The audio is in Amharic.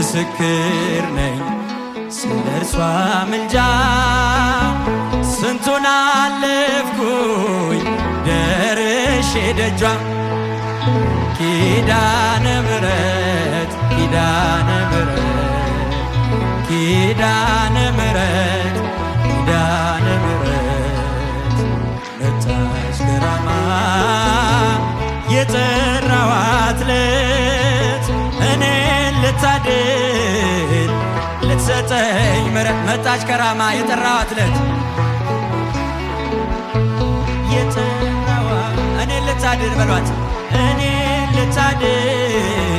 ምስክር ነኝ ስለ እርሷ ምልጃ ስንቱን አለፍኩኝ ደርሼ ደጇ ኪዳነ ምሕረት ኪዳነ ምሕረት ኪዳነ ምሕረት ኪዳነ ምሕረት መጣች ከራማ የጠራኋት ዕለት እኔን ልታድን ልትሰጠኝ ምሕረት መጣች ከራማ የጠራኋት ዕለት የጠራኋት እኔን ልታድን በሏት እኔን ልታድን